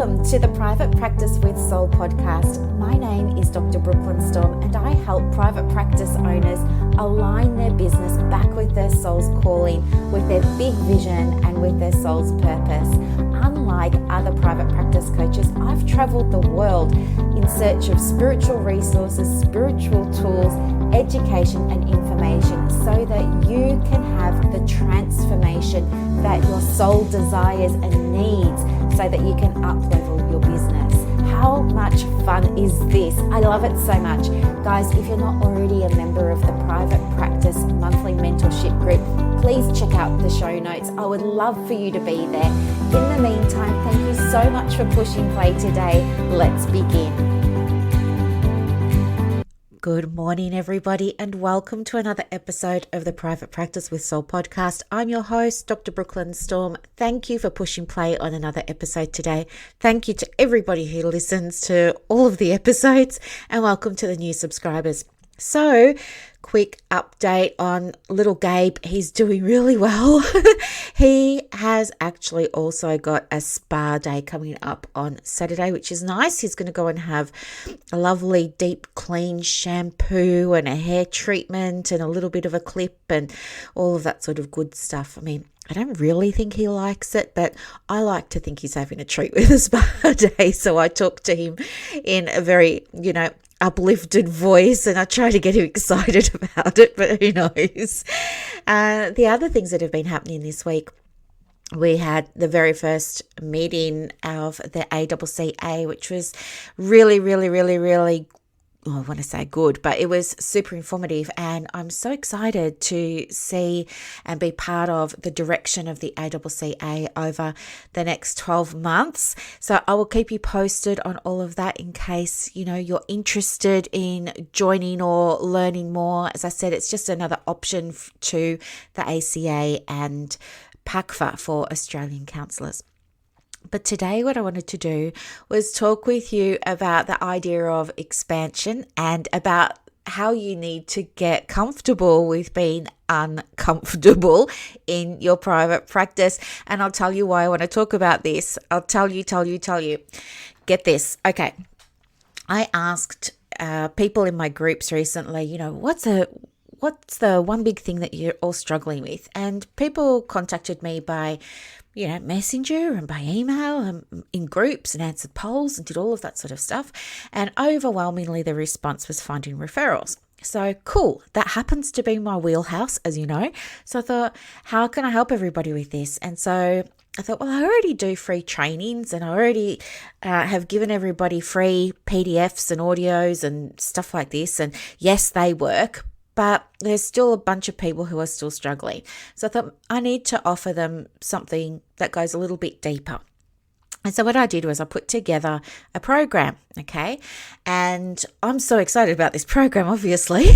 Welcome to the Private Practice with Soul podcast. My name is Dr. Brooklyn Storm, and I help private practice owners align their business back with their soul's calling, with their big vision and with their soul's purpose. Unlike other private practice coaches, I've traveled the world in search of spiritual resources, spiritual tools, education and information so that you can have the transformation that your soul desires and needs so that you can up-level your business. How much fun is this? I love it so much. Guys, if you're not already a member of the Private Practice Monthly Mentorship Group, please check out the show notes. I would love for you to be there. In the meantime, thank you so much for pushing play today. Let's begin. Good morning, everybody, and welcome to another episode of the Private Practice with Soul podcast. I'm your host, Dr. Brooklyn Storm. Thank you for pushing play on another episode today. Thank you to everybody who listens to all of the episodes, and welcome to the new subscribers. So, quick update on little Gabe. He's doing really well. He has actually also got a spa day coming up on Saturday, which is nice. He's going to go and have a lovely deep clean shampoo and a hair treatment and a little bit of a clip and all of that sort of good stuff. I mean, I don't really think he likes it, but I like to think he's having a treat with a spa day. So I talk to him in a very, uplifted voice, and I try to get him excited about it, but who knows. The other things that have been happening this week, we had the very first meeting of the ACCA, which was really I want to say good, but it was super informative, and I'm so excited to see and be part of the direction of the ACCA over the next 12 months. So I will keep you posted on all of that in case, you're interested in joining or learning more. As I said, it's just another option to the ACA and PACFA for Australian counsellors. But today what I wanted to do was talk with you about the idea of expansion and about how you need to get comfortable with being uncomfortable in your private practice. And I'll tell you why I want to talk about this. I'll tell you. Get this. Okay. I asked people in my groups recently, what's the one big thing that you're all struggling with? And people contacted me by Messenger and by email and in groups and answered polls and did all of that sort of stuff. And overwhelmingly, the response was finding referrals. So cool. That happens to be my wheelhouse, as you know. So I thought, how can I help everybody with this? And so I thought, well, I already do free trainings and I already have given everybody free PDFs and audios and stuff like this. And yes, they work, but there's still a bunch of people who are still struggling. So I thought I need to offer them something that goes a little bit deeper. And so what I did was I put together a program, okay? And I'm so excited about this program, obviously,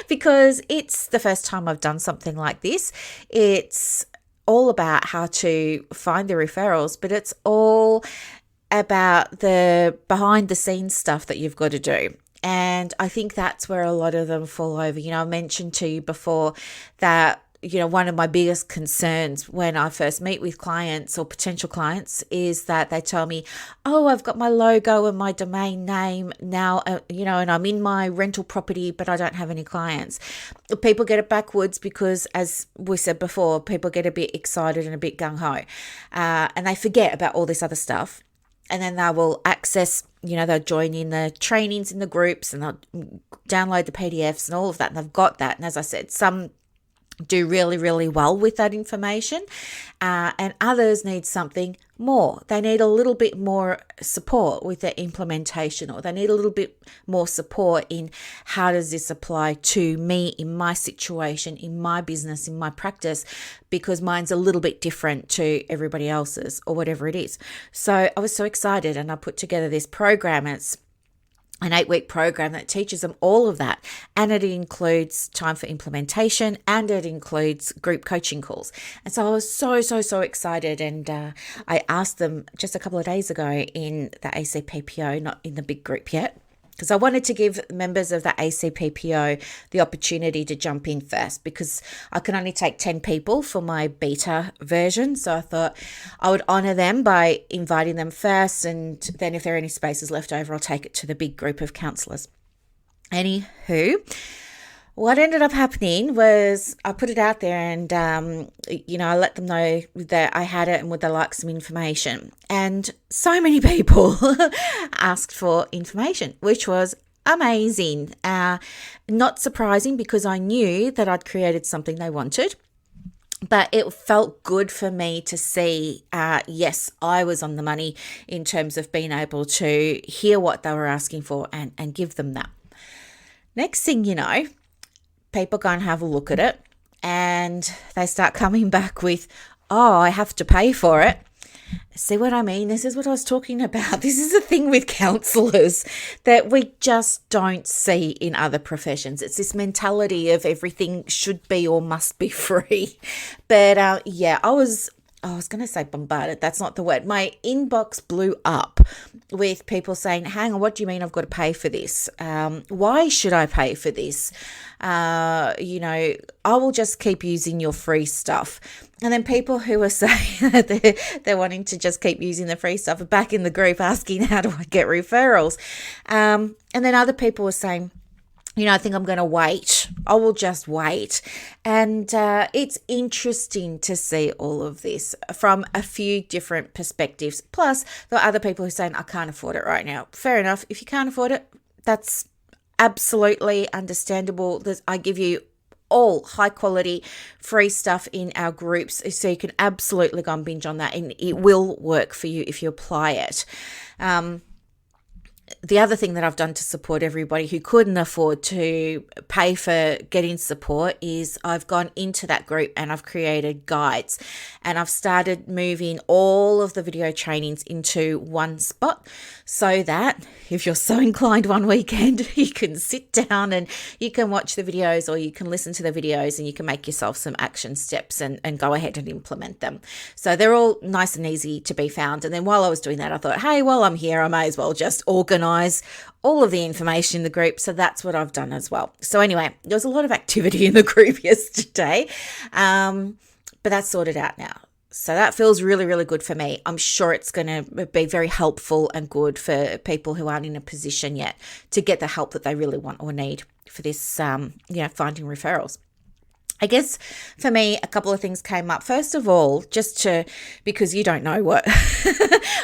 because it's the first time I've done something like this. It's all about how to find the referrals, but it's all about the behind the scenes stuff that you've got to do. And I think that's where a lot of them fall over. I mentioned to you before that, one of my biggest concerns when I first meet with clients or potential clients is that they tell me, oh, I've got my logo and my domain name now, and I'm in my rental property, but I don't have any clients. People get it backwards because, as we said before, people get a bit excited and a bit gung-ho, and they forget about all this other stuff. And then they will access, they'll join in the trainings in the groups and they'll download the PDFs and all of that. And they've got that. And as I said, some do really well with that information, and others need something more. They need a little bit more support with their implementation, or they need a little bit more support in how does this apply to me in my situation, in my business, in my practice, because mine's a little bit different to everybody else's or whatever it is. So I was so excited, and I put together this program. It's an 8-week program that teaches them all of that. And it includes time for implementation, and it includes group coaching calls. And so I was so excited. And I asked them just a couple of days ago in the ACPPO, not in the big group yet, because I wanted to give members of the ACPPO the opportunity to jump in first, because I can only take 10 people for my beta version. So I thought I would honour them by inviting them first, and then if there are any spaces left over, I'll take it to the big group of counsellors. Anywho, what ended up happening was I put it out there and, I let them know that I had it and would they like some information. And so many people asked for information, which was amazing. Not surprising, because I knew that I'd created something they wanted. But it felt good for me to see, yes, I was on the money in terms of being able to hear what they were asking for and give them that. Next thing you know, people go and have a look at it and they start coming back with, oh, I have to pay for it. See what I mean? This is what I was talking about. This is the thing with counsellors that we just don't see in other professions. It's this mentality of everything should be or must be free. But I was going to say bombarded. That's not the word. My inbox blew up with people saying, hang on, what do you mean I've got to pay for this? Why should I pay for this? I will just keep using your free stuff. And then people who are saying that they're wanting to just keep using the free stuff are back in the group asking, how do I get referrals? And then other people were saying, I think I'm going to wait. I will just wait. And it's interesting to see all of this from a few different perspectives. Plus, there are other people who are saying, I can't afford it right now. Fair enough. If you can't afford it, that's absolutely understandable. I give you all high quality free stuff in our groups, so you can absolutely go and binge on that, and it will work for you if you apply it. The other thing that I've done to support everybody who couldn't afford to pay for getting support is I've gone into that group and I've created guides, and I've started moving all of the video trainings into one spot, so that if you're so inclined one weekend, you can sit down and you can watch the videos, or you can listen to the videos and you can make yourself some action steps and go ahead and implement them. So they're all nice and easy to be found. And then while I was doing that, I thought, hey, while I'm here, I may as well just organise all of the information in the group. So that's what I've done as well. So anyway, there was a lot of activity in the group yesterday, but that's sorted out now. So that feels really, really good for me. I'm sure it's going to be very helpful and good for people who aren't in a position yet to get the help that they really want or need for this, finding referrals. I guess for me, a couple of things came up. First of all, because you don't know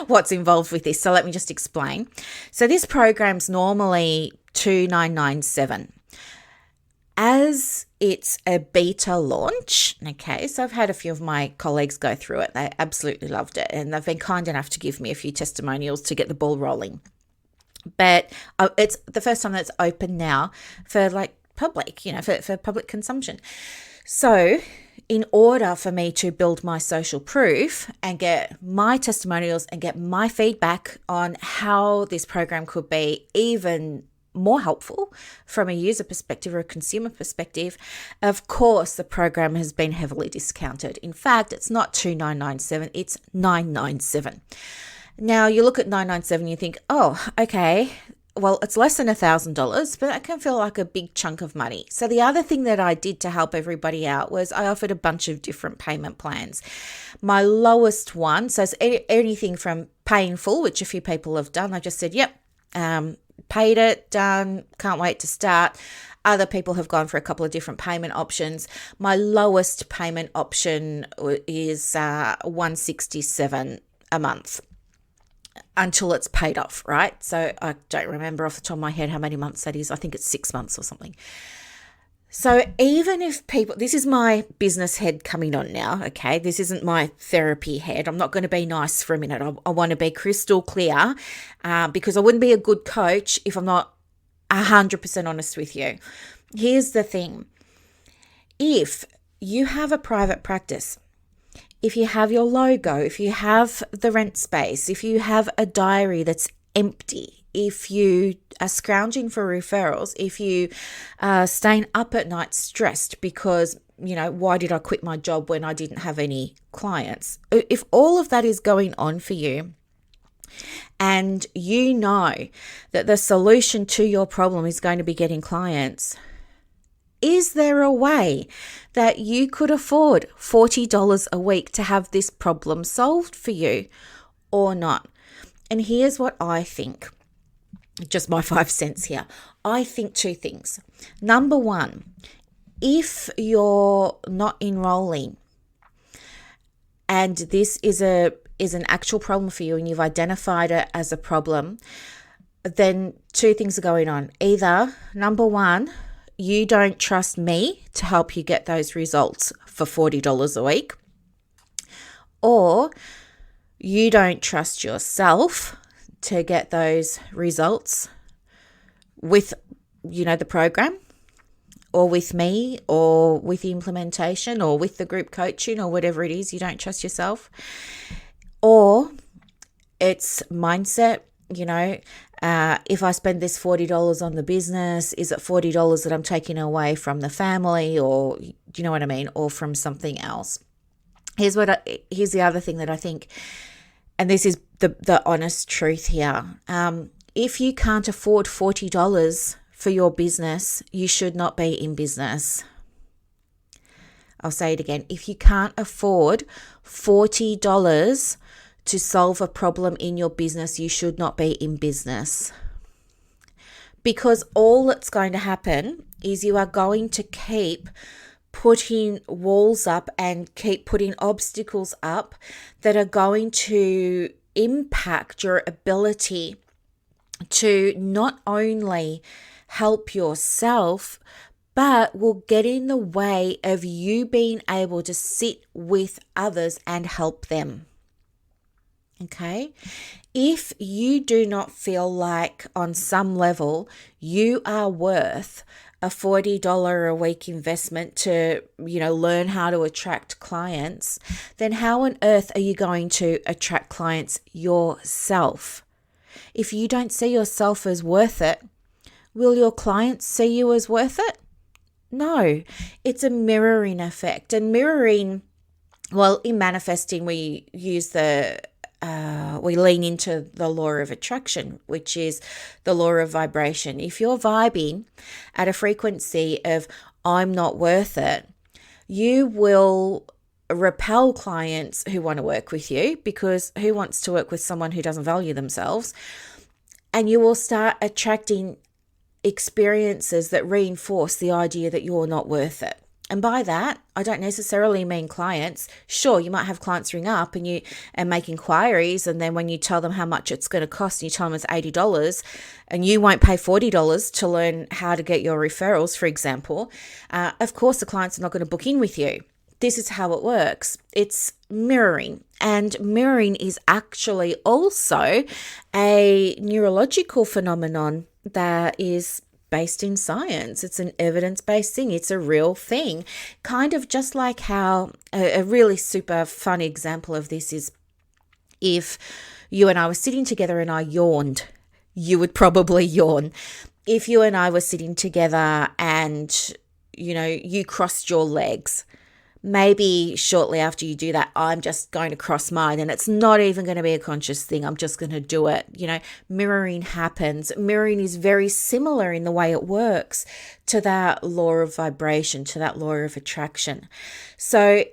what's involved with this, so let me just explain. So this program's normally $2,997. As it's a beta launch, okay, so I've had a few of my colleagues go through it. They absolutely loved it, and they've been kind enough to give me a few testimonials to get the ball rolling. But it's the first time that it's open now for public, for public consumption. So in order for me to build my social proof and get my testimonials and get my feedback on how this program could be even more helpful from a user perspective or a consumer perspective, of course, the program has been heavily discounted. In fact, it's not $2,997, it's $997. Now, you look at $997, you think, oh, okay, well, it's less than $1,000, but that can feel like a big chunk of money. So the other thing that I did to help everybody out was I offered a bunch of different payment plans. My lowest one, so it's anything from pay in full, which a few people have done. I just said, yep, paid it, done, can't wait to start. Other people have gone for a couple of different payment options. My lowest payment option is $167 a month until it's paid off, right? So I don't remember off the top of my head how many months that is. I think it's 6 months or something. So even if people, this is my business head coming on now, okay? This isn't my therapy head. I'm not going to be nice for a minute. I want to be crystal clear because I wouldn't be a good coach if I'm not 100% honest with you. Here's the thing. If you have a private practice, if you have your logo, if you have the rent space, if you have a diary that's empty, if you are scrounging for referrals, if you are staying up at night stressed because, why did I quit my job when I didn't have any clients? If all of that is going on for you, and you know that the solution to your problem is going to be getting clients, is there a way that you could afford $40 a week to have this problem solved for you or not? And here's what I think, just my 5 cents here. I think 2 things. Number one, if you're not enrolling and this is an actual problem for you and you've identified it as a problem, then 2 things are going on. Either, number one, you don't trust me to help you get those results for $40 a week, or you don't trust yourself to get those results with, the program, or with me, or with the implementation, or with the group coaching, or whatever it is. You don't trust yourself. Or it's mindset, if I spend this $40 on the business, is it $40 that I'm taking away from the family, or do you know what I mean, or from something else? Here's the other thing that I think, and this is the honest truth here. If you can't afford $40 for your business, you should not be in business. I'll say it again. If you can't afford $40 to solve a problem in your business, you should not be in business. Because all that's going to happen is you are going to keep putting walls up and keep putting obstacles up that are going to impact your ability to not only help yourself, but will get in the way of you being able to sit with others and help them. Okay? If you do not feel like on some level you are worth a $40 a week investment to, learn how to attract clients, then how on earth are you going to attract clients yourself? If you don't see yourself as worth it, will your clients see you as worth it? No, it's a mirroring effect. And mirroring, in manifesting, we use we lean into the law of attraction, which is the law of vibration. If you're vibing at a frequency of I'm not worth it, you will repel clients who want to work with you, because who wants to work with someone who doesn't value themselves? And you will start attracting experiences that reinforce the idea that you're not worth it. And by that, I don't necessarily mean clients. Sure, you might have clients ring up and make inquiries, and then when you tell them how much it's going to cost and you tell them it's $80 and you won't pay $40 to learn how to get your referrals, for example, of course the clients are not going to book in with you. This is how it works. It's mirroring. And mirroring is actually also a neurological phenomenon that is based in science. It's an evidence-based thing. It's a real thing. Kind of just like how a really super fun example of this is if you and I were sitting together and I yawned, you would probably yawn. If you and I were sitting together and, you crossed your legs, maybe shortly after you do that, I'm just going to cross mine, and it's not even going to be a conscious thing. I'm just going to do it. Mirroring happens. Mirroring is very similar in the way it works to that law of vibration, to that law of attraction. So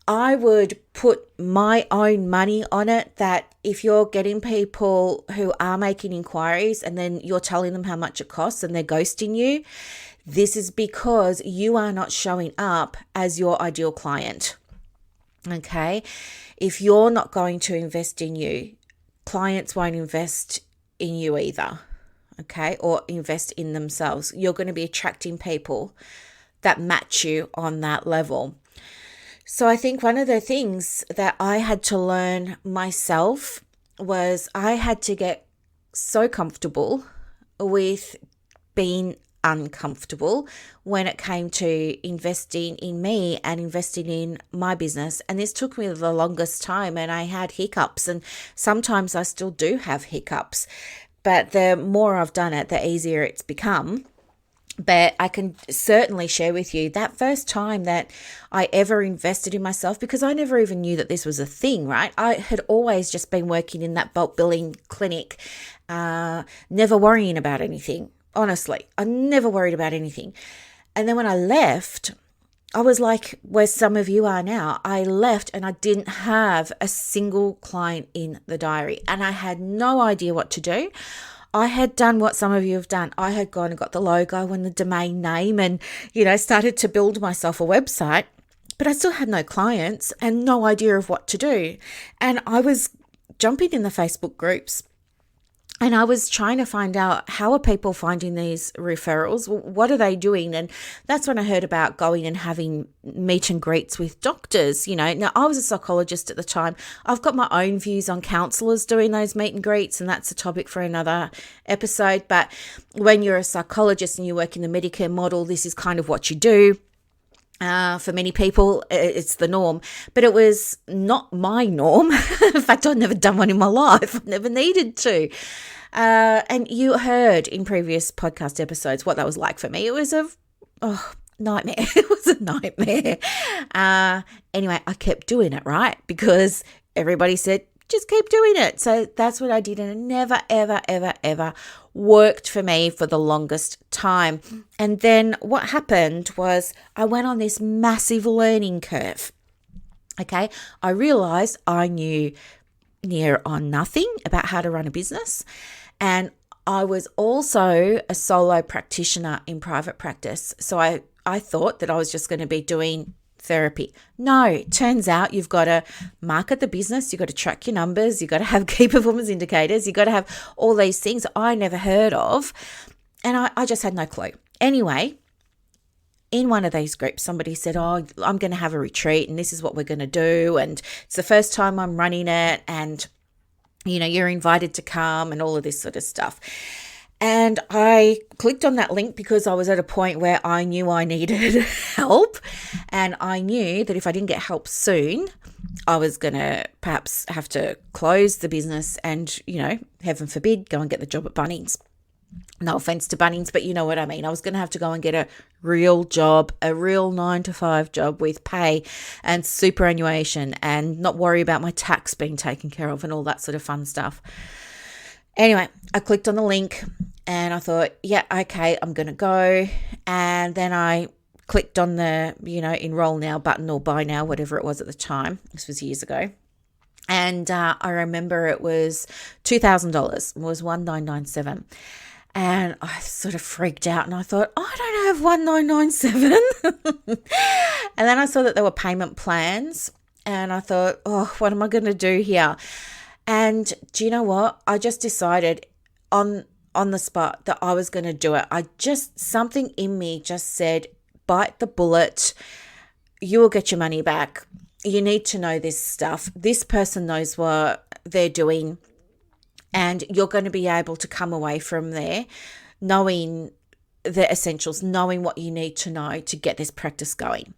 I would put my own money on it that if you're getting people who are making inquiries and then you're telling them how much it costs and they're ghosting you, this is because you are not showing up as your ideal client. Okay? If you're not going to invest in you, clients won't invest in you either. Okay? Or invest in themselves. You're going to be attracting people that match you on that level. So I think one of the things that I had to learn myself was I had to get so comfortable with being uncomfortable when it came to investing in me and investing in my business. And this took me the longest time, and I had hiccups, and sometimes I still do have hiccups, but the more I've done it, the easier it's become. But I can certainly share with you that first time that I ever invested in myself, because I never even knew that this was a thing, right? I had always just been working in that bulk billing clinic, never worrying about anything. Honestly, I never worried about anything. And then when I left, I was like where some of you are now. I left and I didn't have a single client in the diary, and I had no idea what to do. I had done what some of you have done. I had gone and got the logo and the domain name and, started to build myself a website, but I still had no clients and no idea of what to do. And I was jumping in the Facebook groups and I was trying to find out, how are people finding these referrals? What are they doing? And that's when I heard about going and having meet and greets with doctors. Now I was a psychologist at the time. I've got my own views on counsellors doing those meet and greets, and that's a topic for another episode. But when you're a psychologist and you work in the Medicare model, this is kind of what you do. For many people, it's the norm, but it was not my norm. In fact, I'd never done one in my life. I never needed to. And you heard in previous podcast episodes what that was like for me. It was a nightmare. It was a nightmare. Anyway, I kept doing it, right? Because everybody said, just keep doing it. So that's what I did. And it never, ever, ever, ever worked for me for the longest time. And then what happened was I went on this massive learning curve. Okay. I realized I knew near on nothing about how to run a business. And I was also a solo practitioner in private practice. So I thought that I was just going to be doing therapy. No, it turns out you've got to market the business, you've got to track your numbers, you've got to have key performance indicators, you've got to have all these things I never heard of. And I just had no clue. Anyway, in one of these groups, somebody said, I'm going to have a retreat and this is what we're going to do. And it's the first time I'm running it. And, you're invited to come and all of this sort of stuff. And I clicked on that link because I was at a point where I knew I needed help. And I knew that if I didn't get help soon, I was going to perhaps have to close the business and, heaven forbid, go and get the job at Bunnings. No offense to Bunnings, but you know what I mean. I was going to have to go and get a real job, a real 9-to-5 job with pay and superannuation, and not worry about my tax being taken care of and all that sort of fun stuff. Anyway, I clicked on the link and I thought, yeah, okay, I'm going to go. And then I clicked on the, enroll now button or buy now, whatever it was at the time. This was years ago. And I remember it was $2,000. It was $1,997. And I sort of freaked out and I thought, I don't have 1997. And then I saw that there were payment plans and I thought, what am I going to do here? And do you know what? I just decided on the spot that I was going to do it. Something in me just said, bite the bullet. You will get your money back. You need to know this stuff. This person knows what they're doing. And you're going to be able to come away from there knowing the essentials, knowing what you need to know to get this practice going.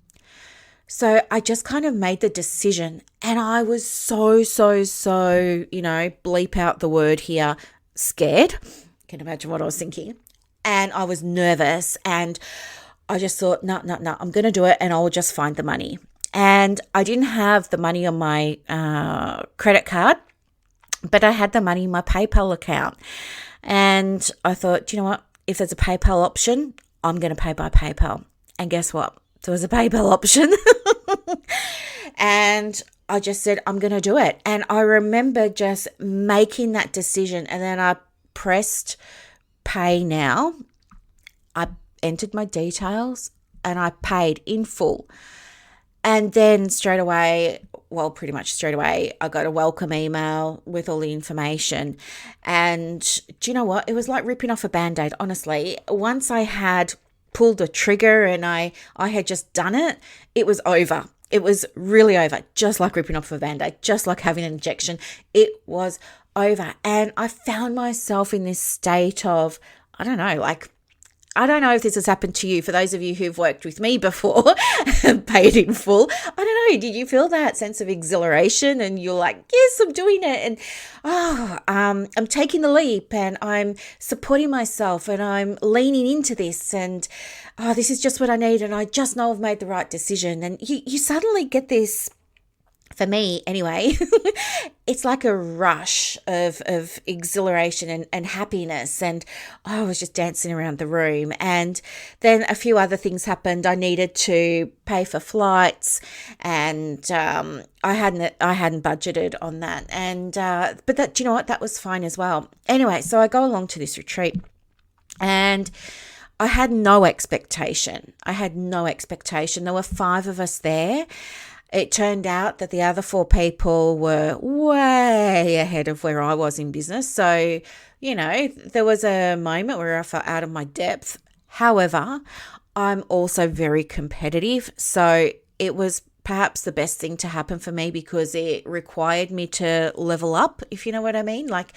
So I just kind of made the decision, and I was so, bleep out the word here, scared. Can imagine what I was thinking. And I was nervous, and I just thought, no, I'm going to do it, and I'll just find the money. And I didn't have the money on my credit card, but I had the money in my PayPal account. And I thought, do you know what? If there's a PayPal option, I'm going to pay by PayPal. And guess what? There was a PayPal option. And I just said, I'm going to do it. And I remember just making that decision. And then I pressed pay now. I entered my details and I paid in full. And then pretty much straight away, I got a welcome email with all the information. And do you know what? It was like ripping off a Band-Aid, honestly. Once I had pulled the trigger and I had just done it, it was over. It was really over, just like ripping off a Band-Aid, just like having an injection. It was over. And I found myself in this state of, I don't know, like I don't know if this has happened to you. For those of you who've worked with me before, paid in full, I don't know. Did you feel that sense of exhilaration? And you're like, yes, I'm doing it. And I'm taking the leap and I'm supporting myself and I'm leaning into this. And this is just what I need. And I just know I've made the right decision. And you suddenly get this. For me, anyway, it's like a rush of exhilaration and happiness. And I was just dancing around the room. And then a few other things happened. I needed to pay for flights, and I hadn't budgeted on that. And but that, you know what, that was fine as well. Anyway, so I go along to this retreat, and I had no expectation. There were 5 of us there. It turned out that the other 4 people were way ahead of where I was in business. So, there was a moment where I felt out of my depth. However, I'm also very competitive. So it was perhaps the best thing to happen for me because it required me to level up, if you know what I mean. Like,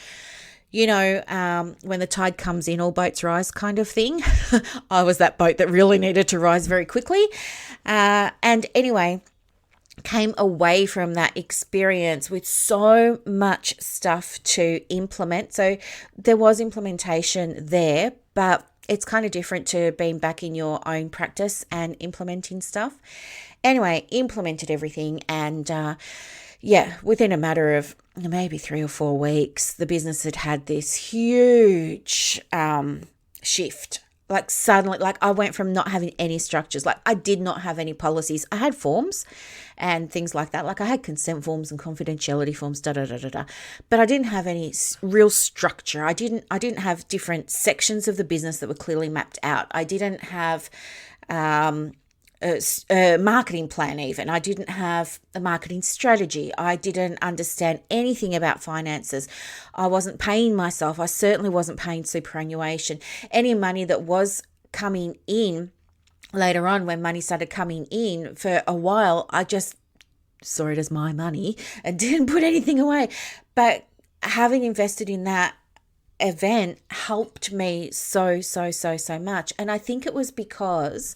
when the tide comes in, all boats rise kind of thing. I was that boat that really needed to rise very quickly. And anyway, came away from that experience with so much stuff to implement. So there was implementation there, but it's kind of different to being back in your own practice and implementing stuff. Anyway, implemented everything, and within a matter of maybe 3 or 4 weeks, the business had this huge shift. Like suddenly, like I went from not having any structures, like I did not have any policies. I had forms and things like that. Like I had consent forms and confidentiality forms, but I didn't have any real structure. I didn't have different sections of the business that were clearly mapped out. I didn't have a marketing plan even. I didn't have a marketing strategy. I didn't understand anything about finances. I wasn't paying myself. I certainly wasn't paying superannuation. Any money that was coming in later on, when money started coming in, for a while, I just saw it as my money and didn't put anything away. But having invested in that event helped me so much. And I think it was because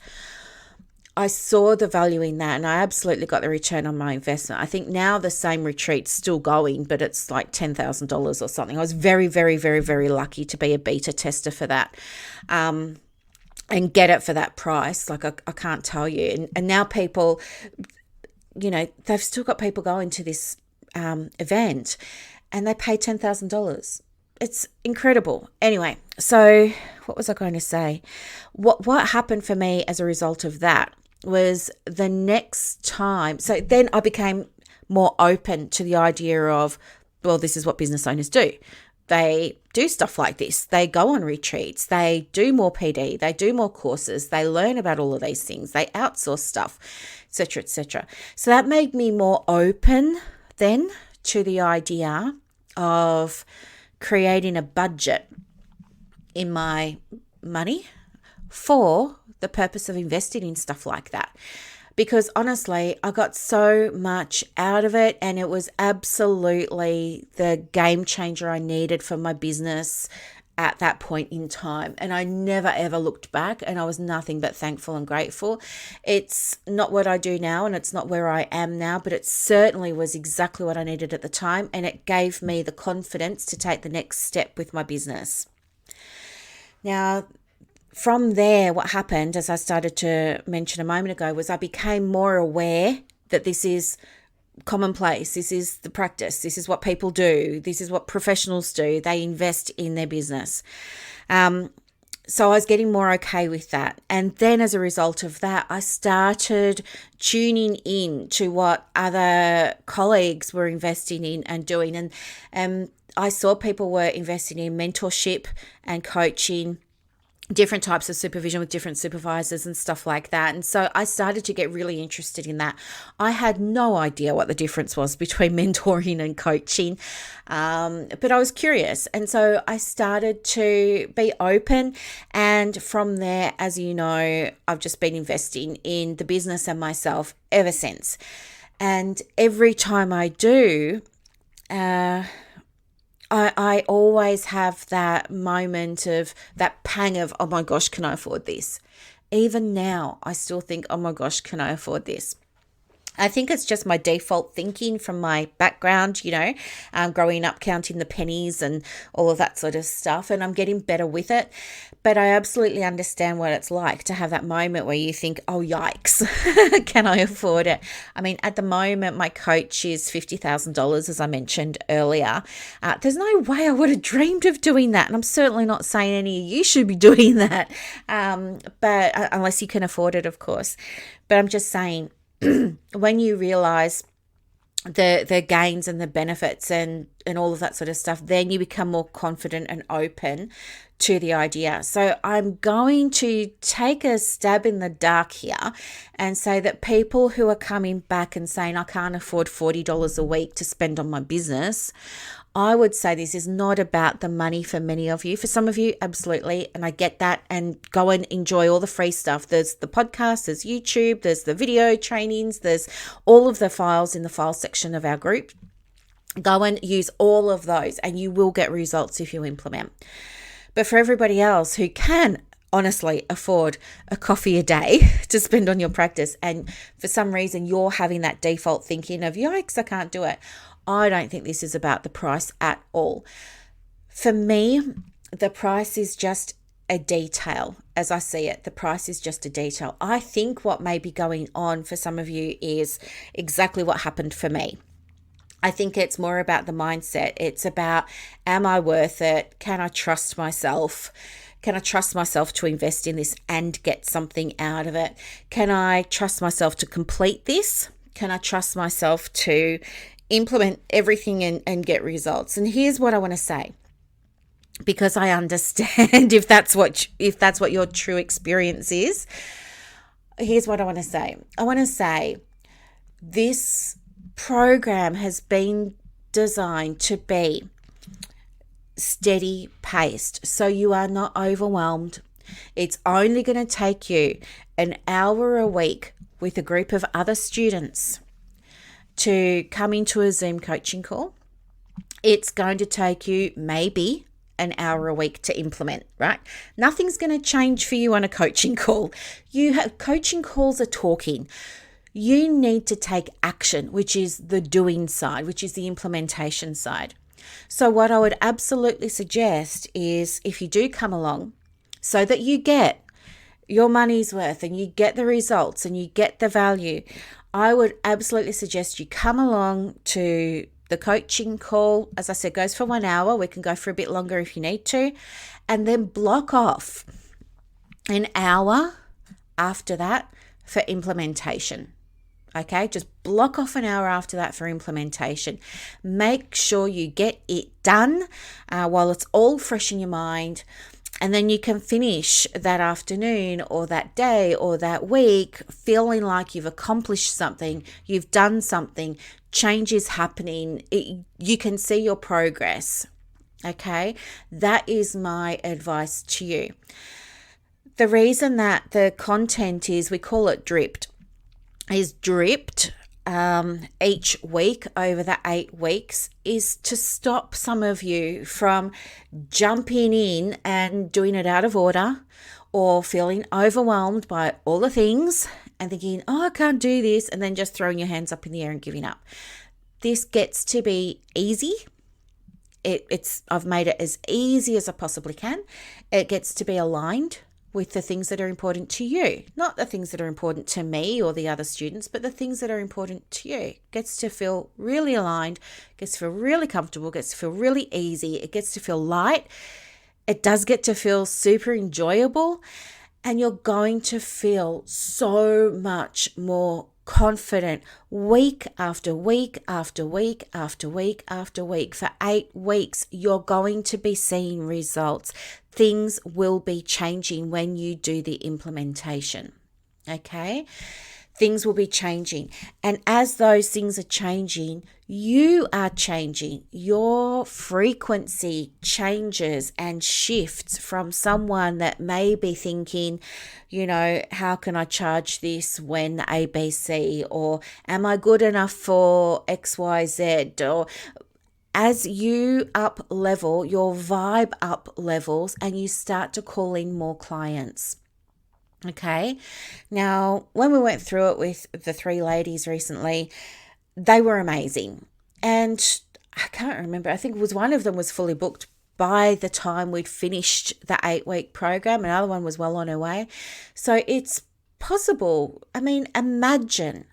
I saw the value in that, and I absolutely got the return on my investment. I think now the same retreat's still going, but it's like $10,000 or something. I was very, very, very, very lucky to be a beta tester for that, and get it for that price. Like I can't tell you. And now people, they've still got people going to this event, and they pay $10,000. It's incredible. Anyway, so what was I going to say? What happened for me as a result of that was the next time. So then I became more open to the idea of, well, this is what business owners do. They do stuff like this. They go on retreats. They do more PD. They do more courses. They learn about all of these things. They outsource stuff, etc., etc. So that made me more open then to the idea of creating a budget in my money for the purpose of investing in stuff like that. Because honestly, I got so much out of it, and it was absolutely the game changer I needed for my business at that point in time. And I never ever looked back, and I was nothing but thankful and grateful. It's not what I do now, and it's not where I am now, but it certainly was exactly what I needed at the time, and it gave me the confidence to take the next step with my business. Now, from there, what happened, as I started to mention a moment ago, was I became more aware that this is commonplace. This is the practice. This is what people do. This is what professionals do. They invest in their business. So I was getting more okay with that. And then as a result of that, I started tuning in to what other colleagues were investing in and doing. And I saw people were investing in mentorship and coaching, different types of supervision with different supervisors and stuff like that. And so I started to get really interested in that. I had no idea what the difference was between mentoring and coaching, but I was curious. And so I started to be open. And from there, as you know, I've just been investing in the business and myself ever since. And every time I do, I always have that moment of that pang of, oh my gosh, can I afford this? Even now, I still think, oh my gosh, can I afford this? I think it's just my default thinking from my background, growing up counting the pennies and all of that sort of stuff, and I'm getting better with it. But I absolutely understand what it's like to have that moment where you think, oh, yikes, can I afford it? I mean, at the moment, my coach is $50,000, as I mentioned earlier. There's no way I would have dreamed of doing that. And I'm certainly not saying any of you should be doing that, but unless you can afford it, of course. But I'm just saying, when you realize the gains and the benefits and all of that sort of stuff, then you become more confident and open to the idea. So I'm going to take a stab in the dark here and say that people who are coming back and saying, I can't afford $40 a week to spend on my business, I would say this is not about the money for many of you. For some of you, absolutely. And I get that. And go and enjoy all the free stuff. There's the podcast, there's YouTube, there's the video trainings, there's all of the files in the file section of our group. Go and use all of those and you will get results if you implement. But for everybody else who can honestly afford a coffee a day to spend on your practice, and for some reason you're having that default thinking of, yikes, I can't do it. I don't think this is about the price at all. For me, the price is just a detail. As I see it, the price is just a detail. I think what may be going on for some of you is exactly what happened for me. I think it's more about the mindset. It's about, am I worth it? Can I trust myself? Can I trust myself to invest in this and get something out of it? Can I trust myself to complete this? Can I trust myself to implement everything and get results? And here's what I want to say, because I understand if that's what your true experience is. Here's what I want to say. I want to say this program has been designed to be steady paced, so you are not overwhelmed. It's only going to take you an hour a week with a group of other students to come into a Zoom coaching call. It's going to take you maybe an hour a week to implement, right? Nothing's going to change for you on a coaching call. Coaching calls are talking. You need to take action, which is the doing side, which is the implementation side. So what I would absolutely suggest is, if you do come along, so that you get your money's worth and you get the results and you get the value, I would absolutely suggest you come along to the coaching call. As I said, goes for 1 hour. We can go for a bit longer if you need to. And then block off an hour after that for implementation. Okay, just block off an hour after that for implementation. Make sure you get it done while it's all fresh in your mind. And then you can finish that afternoon or that day or that week feeling like you've accomplished something, you've done something, change is happening, you can see your progress. Okay, that is my advice to you. The reason that the content is, we call it dripped each week over the 8 weeks, is to stop some of you from jumping in and doing it out of order or feeling overwhelmed by all the things and thinking, oh, I can't do this, and then just throwing your hands up in the air and giving up. This gets to be easy. I've made it as easy as I possibly can. It gets to be aligned with the things that are important to you, not the things that are important to me or the other students, but the things that are important to you. It gets to feel really aligned, gets to feel really comfortable, gets to feel really easy. It gets to feel light. It does get to feel super enjoyable, and you're going to feel so much more confident week after week after week after week after week. For 8 weeks, you're going to be seeing results. Things will be changing when you do the implementation. Okay? Things will be changing. And as those things are changing, you are changing. Your frequency changes and shifts from someone that may be thinking, how can I charge this when ABC? Or am I good enough for XYZ? Or as you up level, your vibe up levels, and you start to call in more clients. Okay. Now, when we went through it with the 3 ladies recently, they were amazing. And I can't remember, I think it was one of them was fully booked by the time we'd finished the 8-week program. Another one was well on her way. So it's possible. I mean, imagine,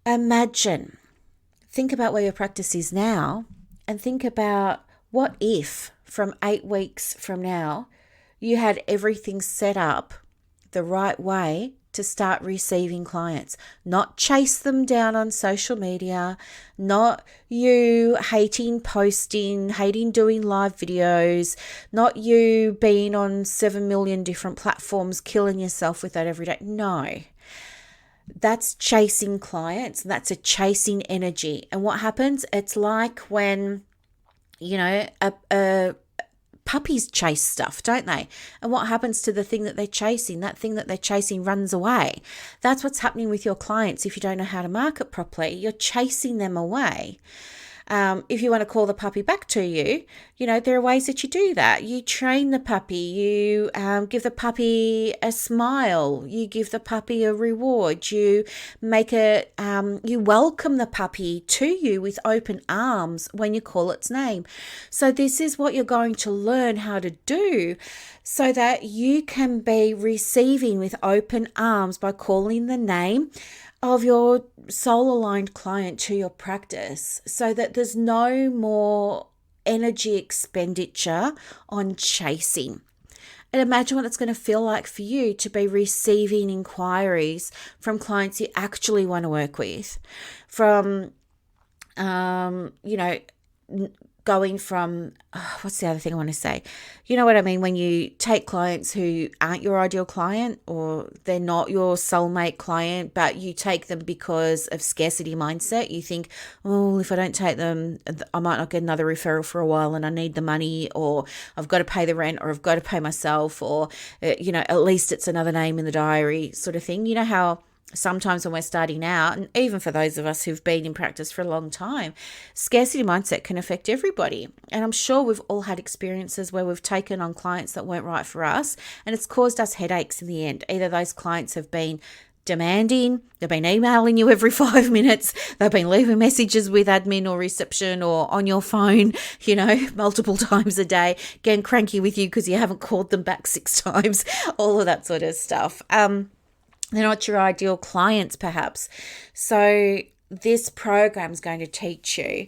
think about where your practice is now and think about what if from 8 weeks from now, you had everything set up the right way to start receiving clients, not chase them down on social media, not you hating posting, hating doing live videos, not you being on 7 million different platforms, killing yourself with that every day. No, that's chasing clients. That's a chasing energy. And what happens? It's like when, puppies chase stuff, don't they? And what happens to the thing that they're chasing? That thing that they're chasing runs away. That's what's happening with your clients if you don't know how to market properly. You're chasing them away. If you want to call the puppy back to you, there are ways that you do that. You train the puppy, you give the puppy a smile, you give the puppy a reward, you you welcome the puppy to you with open arms when you call its name. So this is what you're going to learn how to do so that you can be receiving with open arms by calling the name of your soul-aligned client to your practice, so that there's no more energy expenditure on chasing. And imagine what it's going to feel like for you to be receiving inquiries from clients you actually want to work with, from, going from, what's the other thing I want to say? You know what I mean? When you take clients who aren't your ideal client or they're not your soulmate client, but you take them because of scarcity mindset. You think, oh, if I don't take them, I might not get another referral for a while and I need the money, or I've got to pay the rent, or I've got to pay myself, or, at least it's another name in the diary sort of thing. You know how sometimes when we're starting out, and even for those of us who've been in practice for a long time, scarcity mindset can affect everybody. And I'm sure we've all had experiences where we've taken on clients that weren't right for us, and it's caused us headaches in the end. Either those clients have been demanding, they've been emailing you every 5 minutes, they've been leaving messages with admin or reception or on your phone, multiple times a day, getting cranky with you because you haven't called them back 6 times, all of that sort of stuff. They're not your ideal clients, perhaps. So this program is going to teach you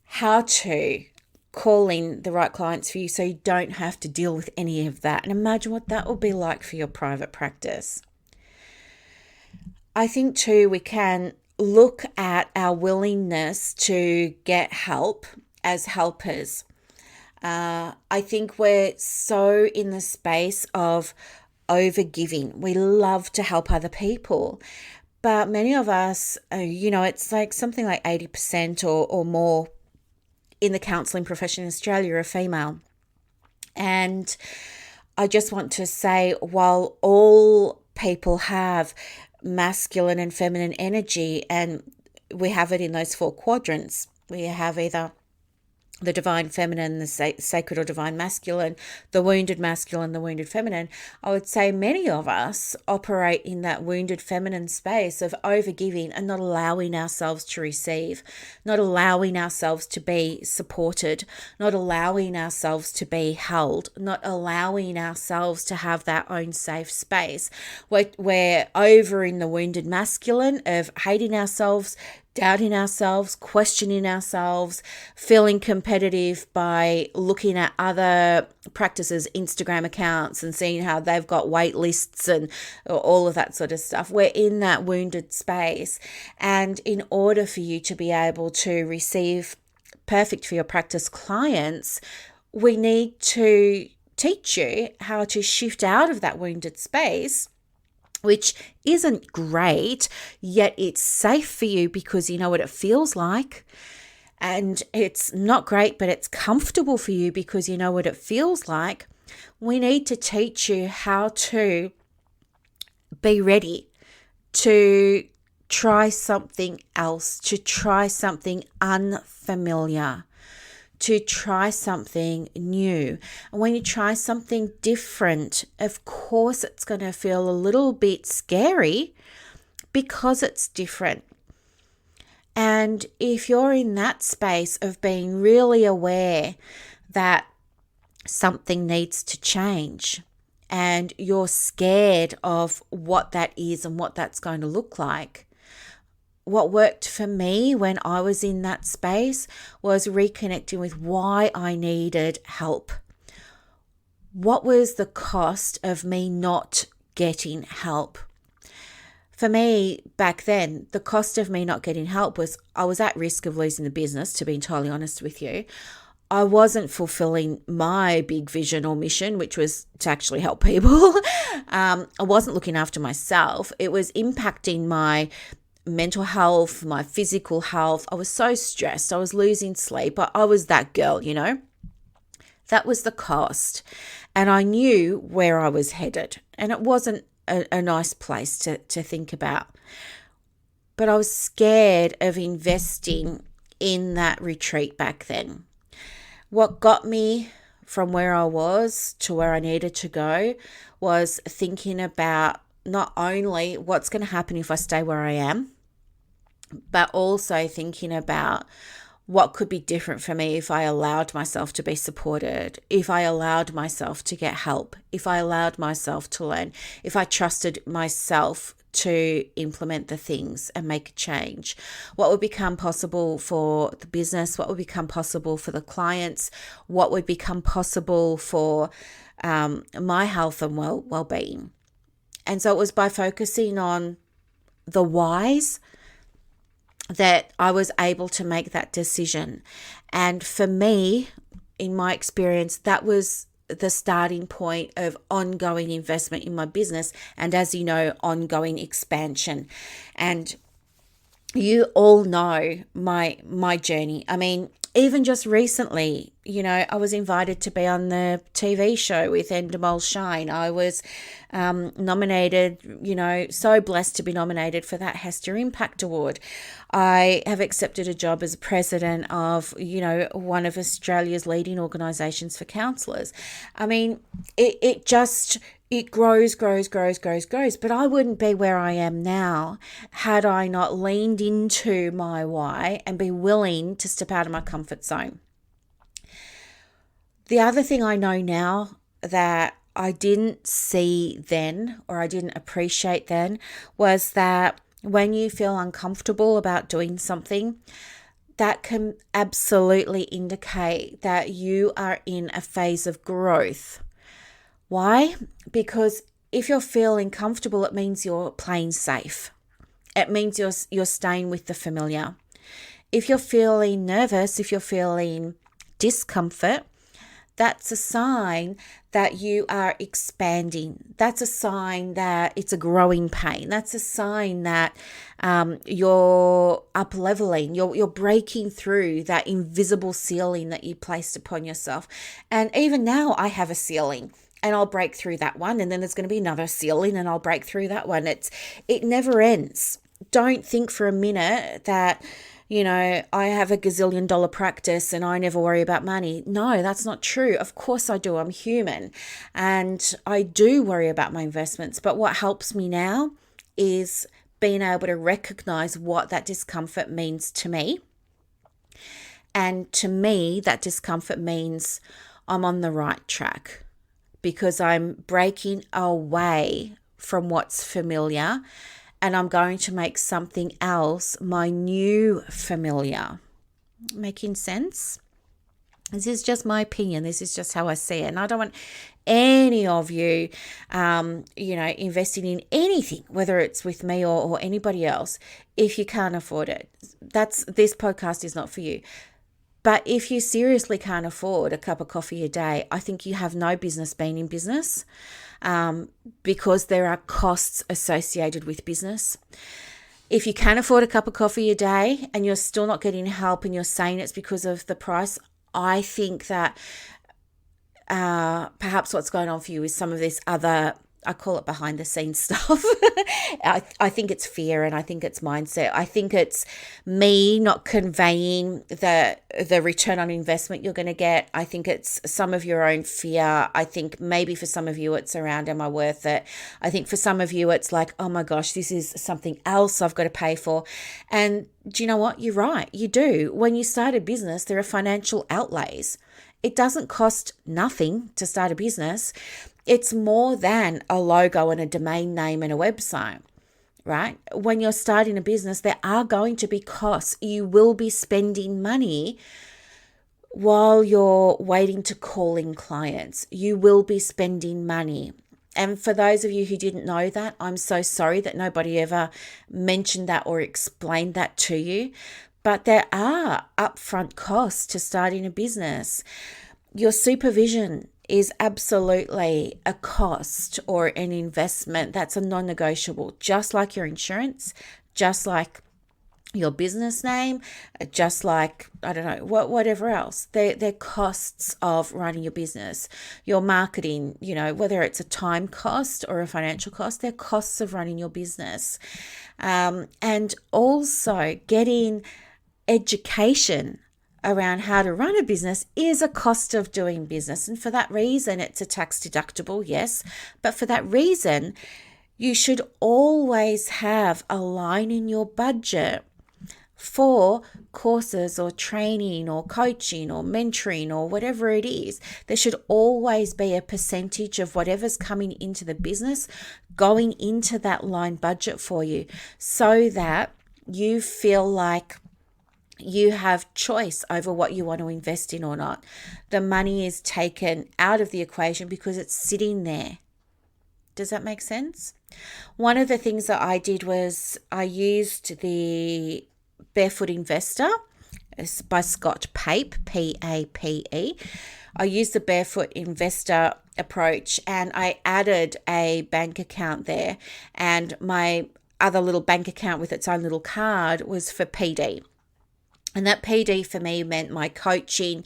how to call in the right clients for you so you don't have to deal with any of that. And imagine what that will be like for your private practice. I think too, we can look at our willingness to get help as helpers. I think we're so in the space of overgiving. We love to help other people, but many of us, it's like something like 80% or more in the counselling profession in Australia are female. And I just want to say, while all people have masculine and feminine energy, and we have it in those 4 quadrants, we have either the divine feminine, the sacred or divine masculine, the wounded masculine, the wounded feminine. I would say many of us operate in that wounded feminine space of overgiving and not allowing ourselves to receive, not allowing ourselves to be supported, not allowing ourselves to be held, not allowing ourselves to have that own safe space. We're over in the wounded masculine of hating ourselves, doubting ourselves, questioning ourselves, feeling competitive by looking at other practices' Instagram accounts and seeing how they've got wait lists and all of that sort of stuff. We're in that wounded space. And in order for you to be able to receive perfect for your practice clients, we need to teach you how to shift out of that wounded space, which isn't great, yet it's safe for you because you know what it feels like. And it's not great, but it's comfortable for you because you know what it feels like. We need to teach you how to be ready to try something else, to try something unfamiliar, to try something new. And when you try something different, of course, it's going to feel a little bit scary because it's different. And if you're in that space of being really aware that something needs to change and you're scared of what that is and what that's going to look like, what worked for me when I was in that space was reconnecting with why I needed help. What was the cost of me not getting help? For me, back then, the cost of me not getting help was I was at risk of losing the business, to be entirely honest with you. I wasn't fulfilling my big vision or mission, which was to actually help people. I wasn't looking after myself. It was impacting my mental health, my physical health. I was so stressed. I was losing sleep. I was that girl, That was the cost. And I knew where I was headed. And it wasn't a nice place to think about. But I was scared of investing in that retreat back then. What got me from where I was to where I needed to go was thinking about not only what's going to happen if I stay where I am, but also thinking about what could be different for me if I allowed myself to be supported, if I allowed myself to get help, if I allowed myself to learn, if I trusted myself to implement the things and make a change. What would become possible for the business? What would become possible for the clients? What would become possible for my health and well-being? And so it was by focusing on the whys that I was able to make that decision. And for me, in my experience, that was the starting point of ongoing investment in my business. And as you know, ongoing expansion. And you all know my journey. I mean, even just recently, I was invited to be on the TV show with Endemol Shine. I was nominated, so blessed to be nominated for that Hester Impact Award. I have accepted a job as president of, one of Australia's leading organisations for counsellors. I mean, it grows. But I wouldn't be where I am now had I not leaned into my why and be willing to step out of my comfort zone. The other thing I know now that I didn't see then, or I didn't appreciate then, was that when you feel uncomfortable about doing something, that can absolutely indicate that you are in a phase of growth. Why? Because if you're feeling comfortable, it means you're playing safe. It means you're staying with the familiar. If you're feeling nervous, if you're feeling discomfort, that's a sign that you are expanding. That's a sign that it's a growing pain. That's a sign that you're up-leveling. You're breaking through that invisible ceiling that you placed upon yourself. And even now, I have a ceiling. And I'll break through that one, and then there's going to be another ceiling, and I'll break through that one. It never ends. Don't think for a minute that, I have a gazillion-dollar practice and I never worry about money. No, that's not true. Of course I do. I'm human, and I do worry about my investments. But what helps me now is being able to recognize what that discomfort means to me. And to me, that discomfort means I'm on the right track, because I'm breaking away from what's familiar and I'm going to make something else my new familiar. Making sense? This is just my opinion. This is just how I see it. And I don't want any of you, investing in anything, whether it's with me or anybody else, if you can't afford it. This podcast is not for you. But if you seriously can't afford a cup of coffee a day, I think you have no business being in business, because there are costs associated with business. If you can afford a cup of coffee a day and you're still not getting help and you're saying it's because of the price, I think that perhaps what's going on for you is some of this other I call it behind the scenes stuff. I think it's fear, and I think it's mindset. I think it's me not conveying the return on investment you're going to get. I think it's some of your own fear. I think maybe for some of you it's around, am I worth it? I think for some of you it's like, oh my gosh, this is something else I've got to pay for. And do you know what? You're right. You do. When you start a business, there are financial outlays. It doesn't cost nothing to start a business. It's more than a logo and a domain name and a website, right? When you're starting a business, there are going to be costs. You will be spending money while you're waiting to call in clients. You will be spending money. And for those of you who didn't know that, I'm so sorry that nobody ever mentioned that or explained that to you. But there are upfront costs to starting a business. Your supervision is absolutely a cost or an investment. That's a non-negotiable, just like your insurance, just like your business name, just like, I don't know, whatever else. They're costs of running your business. Your marketing, whether it's a time cost or a financial cost, they're costs of running your business. And also getting education around how to run a business is a cost of doing business. And for that reason, it's a tax deductible, yes. But for that reason, you should always have a line in your budget for courses or training or coaching or mentoring or whatever it is. There should always be a percentage of whatever's coming into the business going into that line budget for you, so that you feel like you have choice over what you want to invest in or not. The money is taken out of the equation because it's sitting there. Does that make sense? One of the things that I did was I used the Barefoot Investor by Scott Pape, P-A-P-E. I used the Barefoot Investor approach, and I added a bank account there, and my other little bank account with its own little card was for PD. And that PD for me meant my coaching,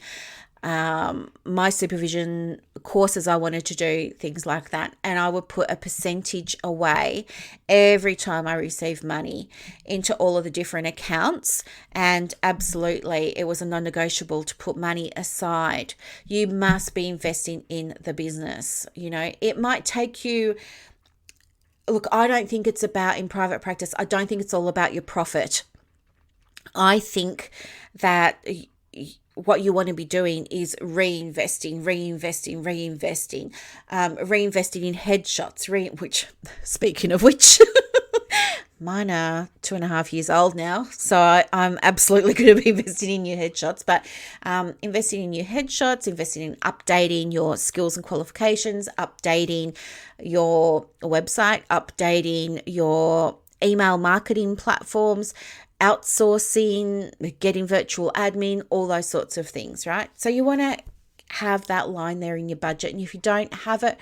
my supervision, courses I wanted to do, things like that. And I would put a percentage away every time I received money into all of the different accounts. And absolutely, it was a non-negotiable to put money aside. You must be investing in the business. It might take you... Look, I don't think it's about, in private practice, I don't think it's all about your profit. I think that what you want to be doing is reinvesting in headshots, which, speaking of which, mine are 2.5 years old now, so I'm absolutely going to be investing in new headshots, but investing in new headshots, investing in updating your skills and qualifications, updating your website, updating your email marketing platforms, outsourcing, getting virtual admin, all those sorts of things, right? So you want to have that line there in your budget. And if you don't have it,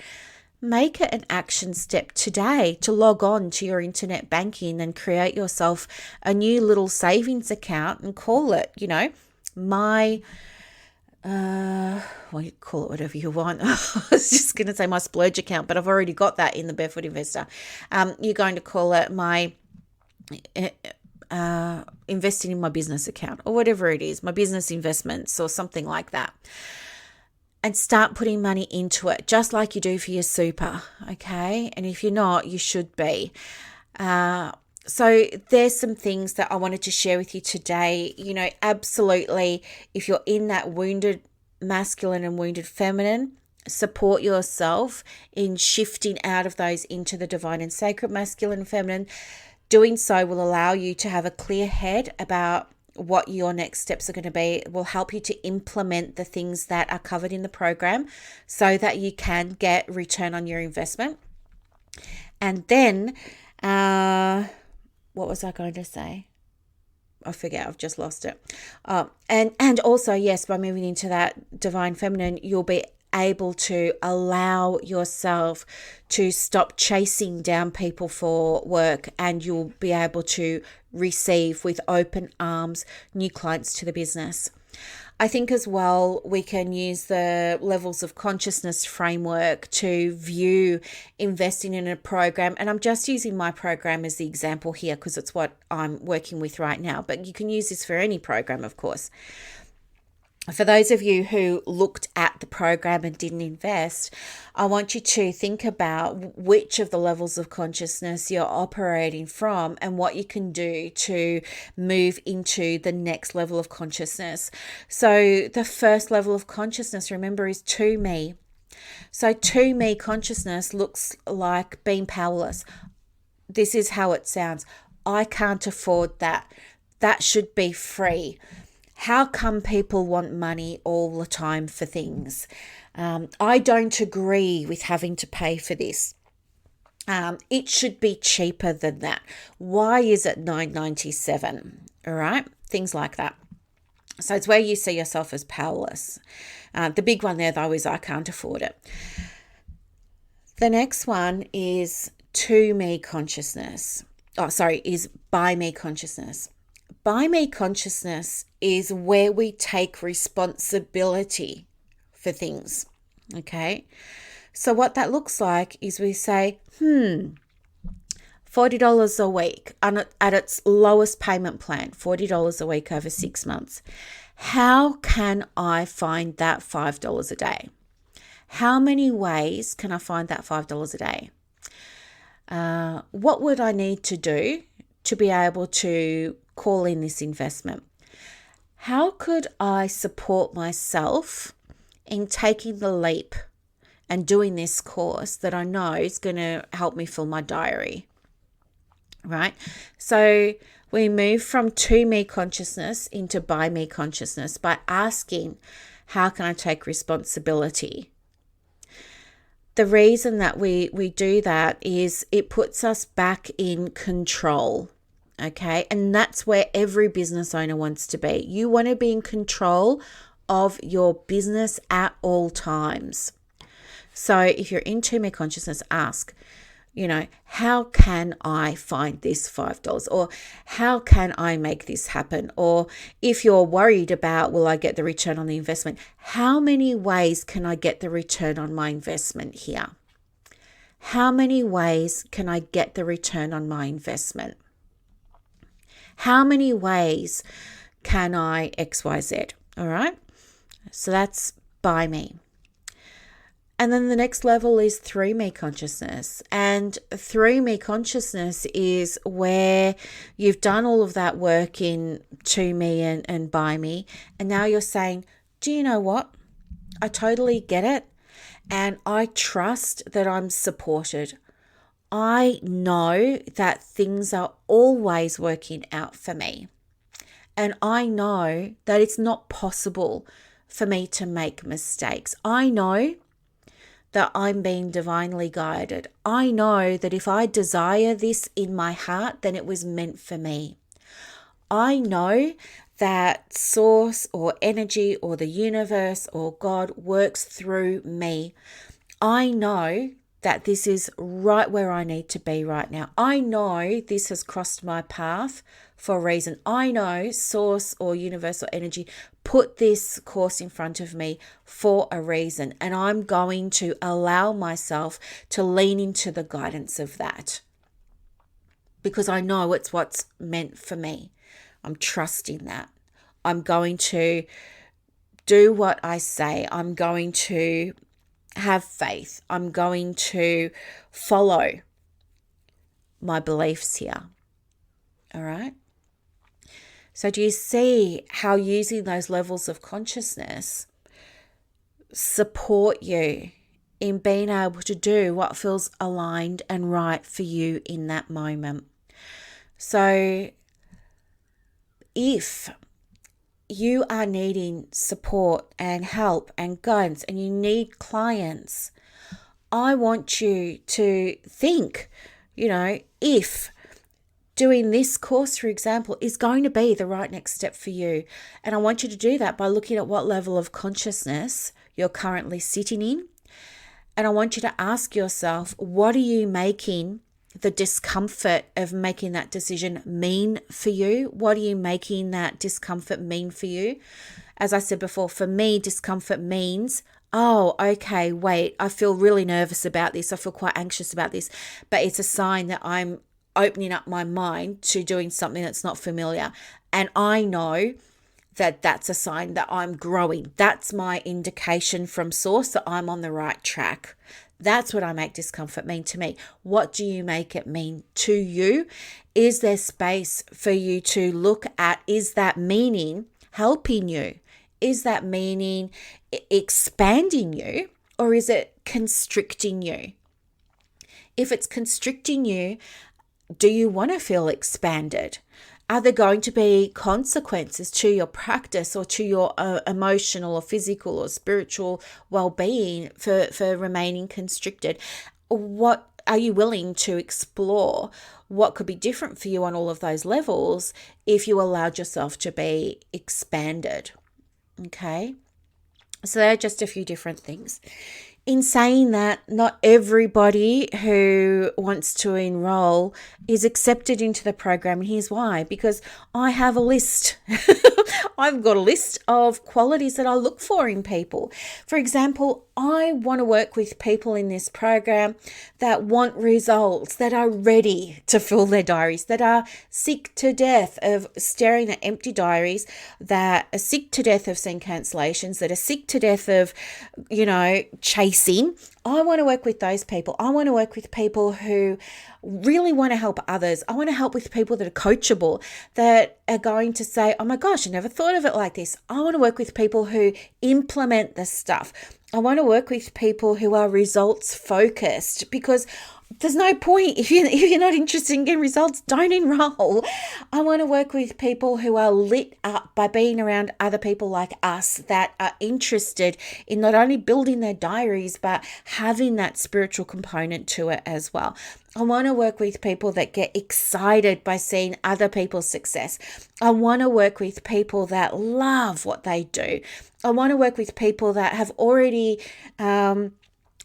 make it an action step today to log on to your internet banking and create yourself a new little savings account and call it, my... you call it whatever you want. I was just going to say my splurge account, but I've already got that in the Barefoot Investor. You're going to call it my... investing in my business account, or whatever it is, my business investments or something like that, and start putting money into it just like you do for your super, okay? And if you're not, you should be. So there's some things that I wanted to share with you today. Absolutely, if you're in that wounded masculine and wounded feminine, support yourself in shifting out of those into the divine and sacred masculine and feminine. Doing so will allow you to have a clear head about what your next steps are going to be. It will help you to implement the things that are covered in the program so that you can get return on your investment. And then, what was I going to say? I forget, I've just lost it. And also, yes, by moving into that divine feminine, you'll be able to allow yourself to stop chasing down people for work, and you'll be able to receive with open arms new clients to the business. I think as well, we can use the levels of consciousness framework to view investing in a program. And I'm just using my program as the example here because it's what I'm working with right now. But you can use this for any program, of course. For those of you who looked at the program and didn't invest, I want you to think about which of the levels of consciousness you're operating from and what you can do to move into the next level of consciousness. So the first level of consciousness, remember, is to me. So to me consciousness looks like being powerless. This is how it sounds. I can't afford that. That should be free. How come people want money all the time for things? I don't agree with having to pay for this. It should be cheaper than that. Why is it $9.97? All right, things like that. So it's where you see yourself as powerless. The big one there, though, is I can't afford it. The next one is to me consciousness. Is by me consciousness. By me consciousness is where we take responsibility for things, okay? So what that looks like is we say, $40 a week at its lowest payment plan, $40 a week over 6 months. How can I find that $5 a day? How many ways can I find that $5 a day? What would I need to do to be able to call in this investment? How could I support myself in taking the leap and doing this course that I know is going to help me fill my diary? Right? So we move from to me consciousness into by me consciousness by asking, how can I take responsibility? The reason that we do that is it puts us back in control. Okay, and that's where every business owner wants to be. You want to be in control of your business at all times. So if you're in to me consciousness, ask, how can I find this $5? Or how can I make this happen? Or if you're worried about, will I get the return on the investment? How many ways can I get the return on my investment here? How many ways can I get the return on my investment? How many ways can I XYZ? All right. So that's by me. And then the next level is through me consciousness. And through me consciousness is where you've done all of that work in to me and by me. And now you're saying, do you know what? I totally get it. And I trust that I'm supported. I know that things are always working out for me. And I know that it's not possible for me to make mistakes. I know that I'm being divinely guided. I know that if I desire this in my heart, then it was meant for me. I know that source or energy or the universe or God works through me. I know that this is right where I need to be right now. I know this has crossed my path for a reason. I know source or universe or energy put this course in front of me for a reason. And I'm going to allow myself to lean into the guidance of that because I know it's what's meant for me. I'm trusting that. I'm going to do what I say. I'm going to have faith. I'm going to follow my beliefs here. All right. So do you see how using those levels of consciousness support you in being able to do what feels aligned and right for you in that moment? So if you are needing support and help and guidance and you need clients, I want you to think, if doing this course, for example, is going to be the right next step for you. And I want you to do that by looking at what level of consciousness you're currently sitting in. And I want you to ask yourself, what are you making the discomfort of making that decision mean for you? What are you making that discomfort mean for you? As I said before, for me, discomfort means, oh, okay, wait, I feel really nervous about this. I feel quite anxious about this. But it's a sign that I'm opening up my mind to doing something that's not familiar. And I know that that's a sign that I'm growing. That's my indication from source that I'm on the right track. That's what I make discomfort mean to me. What do you make it mean to you? Is there space for you to look at, is that meaning helping you? Is that meaning expanding you, or is it constricting you? If it's constricting you, do you want to feel expanded? Are there going to be consequences to your practice or to your emotional or physical or spiritual well-being for remaining constricted? What are you willing to explore? What could be different for you on all of those levels if you allowed yourself to be expanded? Okay, so there are just a few different things. In saying that, not everybody who wants to enroll is accepted into the program. And here's why. Because I have a list. I've got a list of qualities that I look for in people. For example, I want to work with people in this program that want results, that are ready to fill their diaries, that are sick to death of staring at empty diaries, that are sick to death of seeing cancellations, that are sick to death of, chasing. I want to work with those people. I want to work with people who really want to help others. I want to help with people that are coachable, that are going to say, oh my gosh, I never thought of it like this. I want to work with people who implement this stuff. I want to work with people who are results focused, because there's no point if you're not interested in getting results, don't enroll. I want to work with people who are lit up by being around other people like us that are interested in not only building their diaries, but having that spiritual component to it as well. I want to work with people that get excited by seeing other people's success. I want to work with people that love what they do. I want to work with people that have already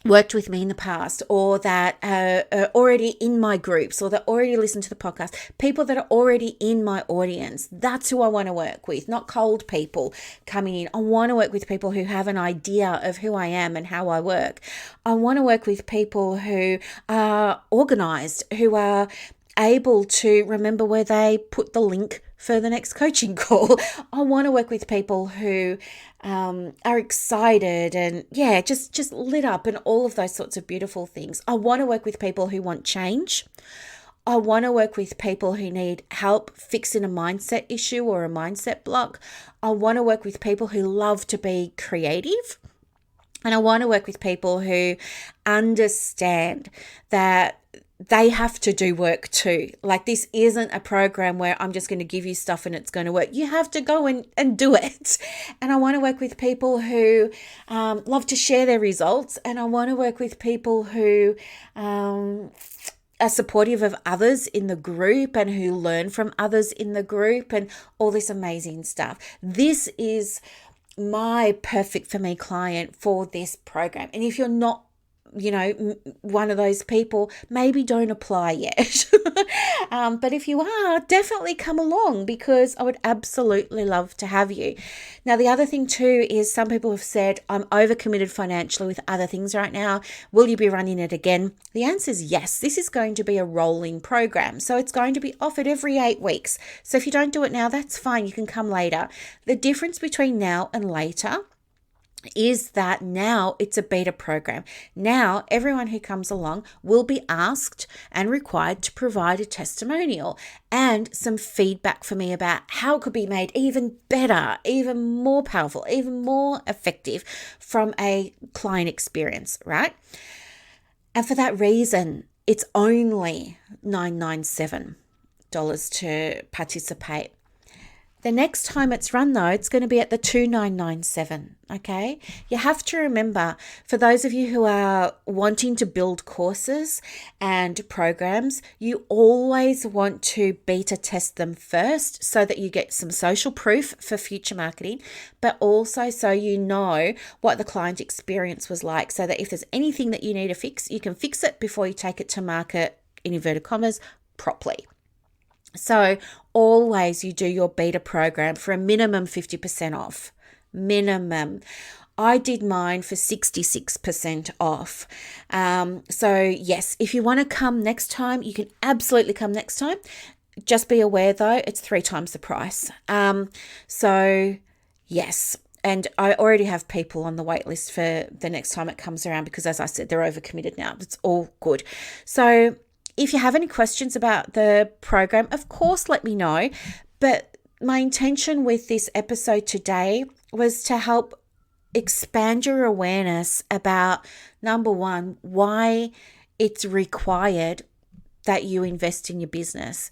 worked with me in the past, or that are already in my groups, or that already listen to the podcast, people that are already in my audience. That's who I want to work with, not cold people coming in. I want to work with people who have an idea of who I am and how I work. I want to work with people who are organized, who are able to remember where they put the link for the next coaching call. I want to work with people who are excited and just lit up and all of those sorts of beautiful things. I want to work with people who want change. I want to work with people who need help fixing a mindset issue or a mindset block. I want to work with people who love to be creative. And I want to work with people who understand that they have to do work too. Like, this isn't a program where I'm just going to give you stuff and it's going to work. You have to go and do it. And I want to work with people who love to share their results. And I want to work with people who are supportive of others in the group and who learn from others in the group and all this amazing stuff. This is my perfect for me client for this program. And if you're not one of those people, maybe don't apply yet. But if you are, definitely come along, because I would absolutely love to have you. Now, the other thing too is some people have said, I'm overcommitted financially with other things right now. Will you be running it again? The answer is yes. This is going to be a rolling program. So it's going to be offered every 8 weeks. So if you don't do it now, that's fine. You can come later. The difference between now and later is that now it's a beta program. Now everyone who comes along will be asked and required to provide a testimonial and some feedback for me about how it could be made even better, even more powerful, even more effective from a client experience, right? And for that reason, it's only $997 to participate. The next time it's run, though, it's going to be at the 2997. Okay. You have to remember, for those of you who are wanting to build courses and programs, you always want to beta test them first so that you get some social proof for future marketing, but also so you know what the client experience was like, so that if there's anything that you need to fix, you can fix it before you take it to market, in inverted commas, properly. So always you do your beta program for a minimum 50% off. Minimum. I did mine for 66% off. So yes, if you want to come next time, you can absolutely come next time. Just be aware though, it's 3 times the price. So yes. And I already have people on the wait list for the next time it comes around because, as I said, they're overcommitted now. It's all good. So if you have any questions about the program, of course, let me know. But my intention with this episode today was to help expand your awareness about, number one, why it's required that you invest in your business,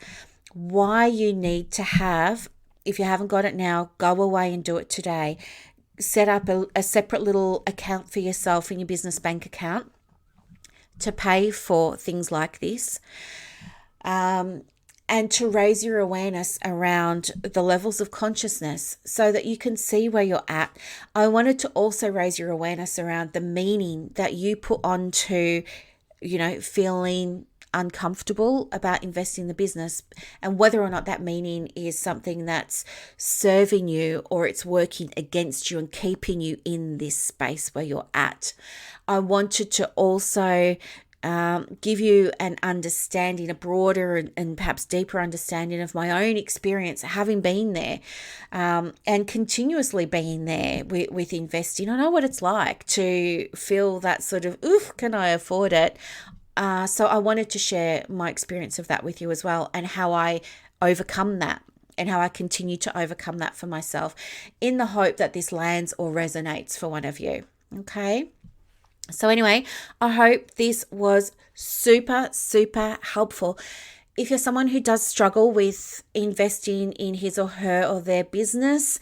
why you need to have, if you haven't got it now, go away and do it today. Set up a separate little account for yourself in your business bank account to pay for things like this, and to raise your awareness around the levels of consciousness so that you can see where you're at. I wanted to also raise your awareness around the meaning that you put onto, feeling uncomfortable about investing in the business, and whether or not that meaning is something that's serving you or it's working against you and keeping you in this space where you're at. I wanted to also give you an understanding, a broader and perhaps deeper understanding of my own experience, having been there and continuously being there with investing. I know what it's like to feel that sort of, oof, can I afford it? So I wanted to share my experience of that with you as well, and how I overcome that and how I continue to overcome that for myself, in the hope that this lands or resonates for one of you. Okay. So anyway, I hope this was super, super helpful. If you're someone who does struggle with investing in his or her or their business,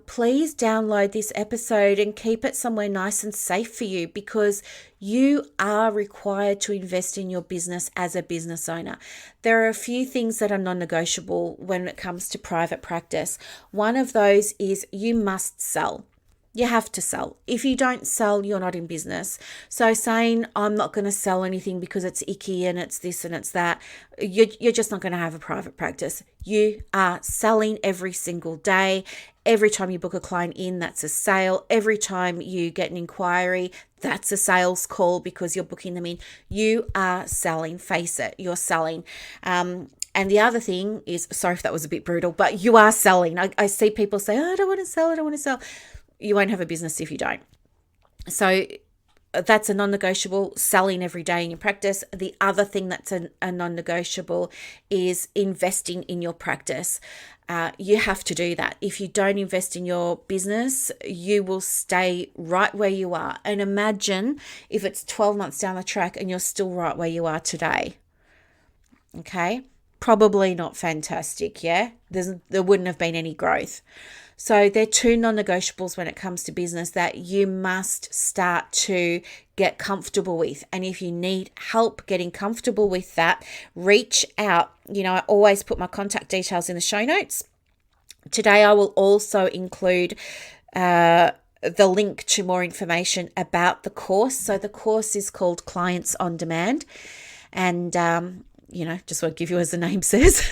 please download this episode and keep it somewhere nice and safe for you, because you are required to invest in your business as a business owner. There are a few things that are non-negotiable when it comes to private practice. One of those is you must sell. You have to sell. If you don't sell, you're not in business. So saying, I'm not going to sell anything because it's icky and it's this and it's that, you're just not going to have a private practice. You are selling every single day. Every time you book a client in, that's a sale. Every time you get an inquiry, that's a sales call because you're booking them in. You are selling. Face it, you're selling. And the other thing is, sorry if that was a bit brutal, but you are selling. I see people say, oh, I don't want to sell. You won't have a business if you don't. So that's a non-negotiable, selling every day in your practice. The other thing that's a non-negotiable is investing in your practice. You have to do that. If you don't invest in your business, you will stay right where you are. And imagine if it's 12 months down the track and you're still right where you are today. Okay? Probably not fantastic, yeah? There wouldn't have been any growth. So there are 2 non-negotiables when it comes to business that you must start to get comfortable with. And if you need help getting comfortable with that, reach out. I always put my contact details in the show notes. Today, I will also include the link to more information about the course. So the course is called Clients on Demand. And just want to give you, as the name says,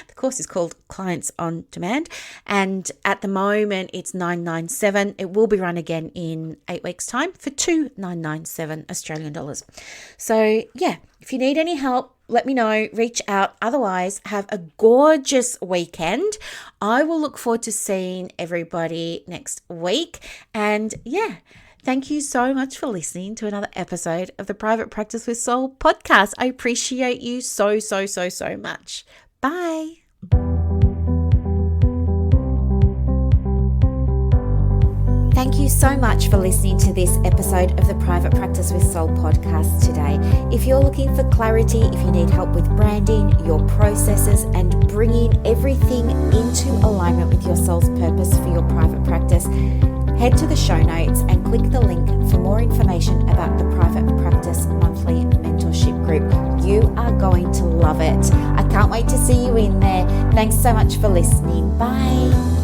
the course is called Clients on Demand. And at the moment, it's $997. It will be run again in 8 weeks' time for $2,997 Australian dollars. So yeah, if you need any help, let me know, reach out. Otherwise, have a gorgeous weekend. I will look forward to seeing everybody next week. And yeah, thank you so much for listening to another episode of the Private Practice with Soul podcast. I appreciate you so, so, so, so much. Bye. Thank you so much for listening to this episode of the Private Practice with Soul podcast today. If you're looking for clarity, if you need help with branding, your processes, and bringing everything into into alignment with your soul's purpose for your private practice, head to the show notes and click the link for more information about the Private Practice Monthly Mentorship Group. You are going to love it. I can't wait to see you in there. Thanks so much for listening. Bye.